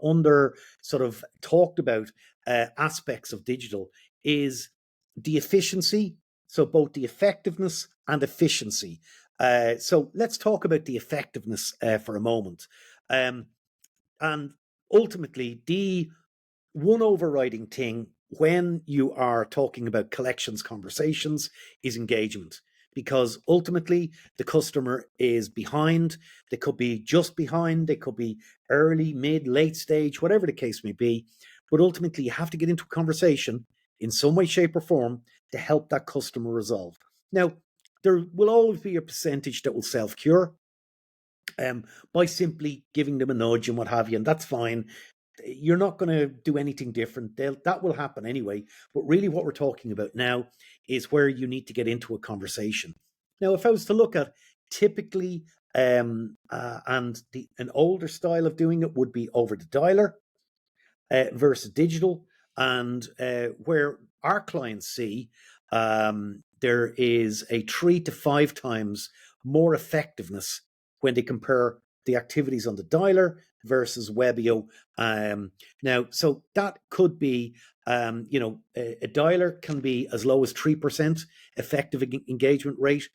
under sort of talked about aspects of digital is the efficiency. So both the effectiveness and efficiency. So let's talk about the effectiveness for a moment. And ultimately, the one overriding thing when you are talking about collections conversations is engagement, because ultimately the customer is behind. They could be just behind, they could be early, mid, late stage, whatever the case may be. But ultimately, you have to get into a conversation in some way, shape, or form to help that customer resolve. Now, there will always be a percentage that will self cure by simply giving them a nudge and what have you, and that's fine. You're not going to do anything different. That will happen anyway. But really, what we're talking about now is where you need to get into a conversation. Now, if I was to look at typically, an older style of doing it would be over the dialer versus digital, and where our clients see there is a 3 to 5 times more effectiveness when they compare the activities on the dialer versus Webio. Now, so that could be, a dialer can be as low as 3% effective engagement rate.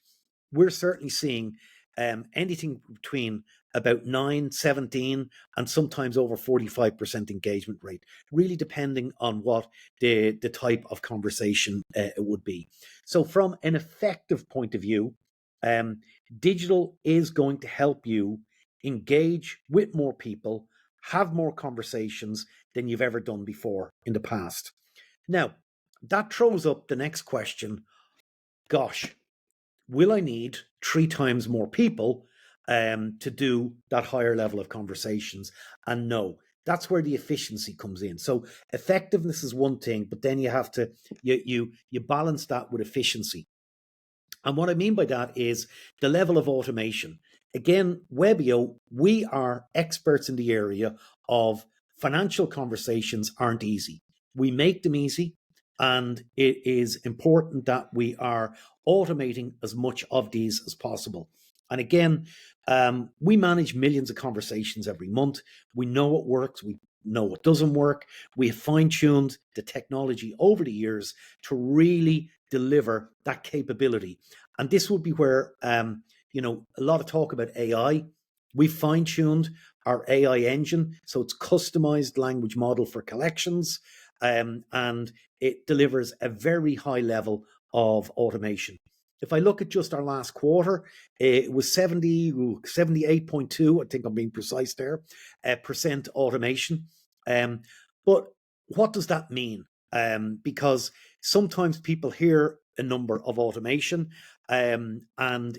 We're certainly seeing anything between about 9, 17, and sometimes over 45% engagement rate, really depending on what the type of conversation it would be. So from an effective point of view, digital is going to help you engage with more people, have more conversations than you've ever done before in the past. Now, that throws up the next question. Gosh, will I need 3 times more people to do that higher level of conversations? And no, that's where the efficiency comes in. So effectiveness is one thing, but then you have to you balance that with efficiency. And what I mean by that is the level of automation. Again, Webio, we are experts in the area of financial conversations aren't easy. We make them easy, and it is important that we are automating as much of these as possible. And again, we manage millions of conversations every month. We know what works. We know what doesn't work. We have fine-tuned the technology over the years to really deliver that capability. And this would be where, a lot of talk about AI. We fine-tuned our AI engine, so it's customized language model for collections, and it delivers a very high level of automation. If I look at just our last quarter, it was 78.2, I think I'm being precise there, percent automation. But what does that mean? Because sometimes people hear a number of automation, and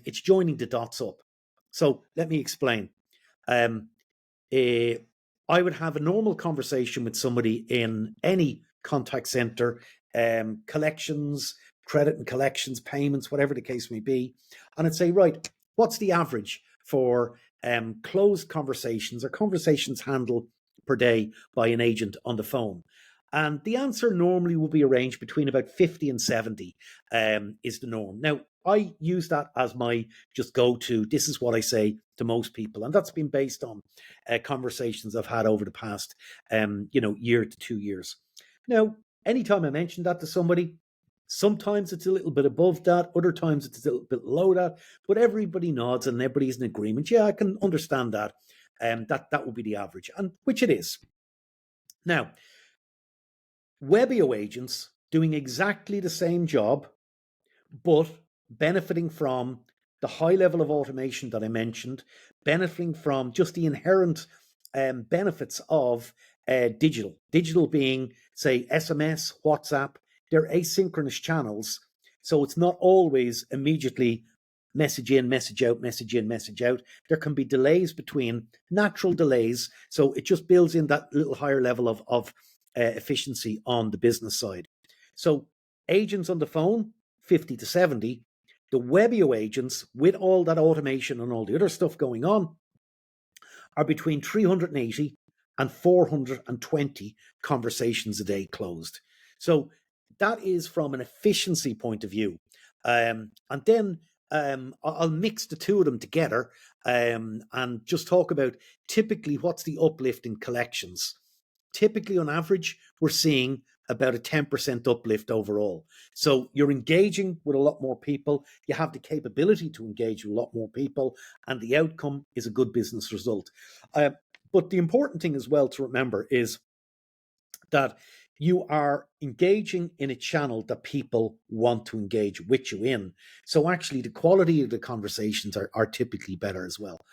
it's joining the dots up. So let me explain. I would have a normal conversation with somebody in any contact center, collections, credit and collections, payments, whatever the case may be. And I'd say, right, what's the average for closed conversations or conversations handled per day by an agent on the phone? And the answer normally will be a range between about 50 and 70 is the norm. Now, I use that as my just go-to. This is what I say to most people. And that's been based on conversations I've had over the past, year to 2 years. Now, anytime I mention that to somebody, sometimes it's a little bit above that. Other times it's a little bit below that. But everybody nods and everybody's in agreement. Yeah, I can understand that. That will be the average, and which it is. Now, Webio agents doing exactly the same job, but benefiting from the high level of automation that I mentioned, benefiting from just the inherent benefits of digital. Digital being, say, SMS, WhatsApp, they're asynchronous channels. So it's not always immediately message in, message out, message in, message out. There can be delays between, natural delays. So it just builds in that little higher level of efficiency on the business side. So agents on the phone, 50 to 70. The Webio agents, with all that automation and all the other stuff going on, are between 380 and 420 conversations a day closed. So that is from an efficiency point of view. And then I'll mix the two of them together and just talk about typically what's the uplift in collections. Typically, on average, we're seeing about a 10% uplift overall. So you're engaging with a lot more people, you have the capability to engage with a lot more people, and the outcome is a good business result. But the important thing as well to remember is that you are engaging in a channel that people want to engage with you in. So actually the quality of the conversations are typically better as well.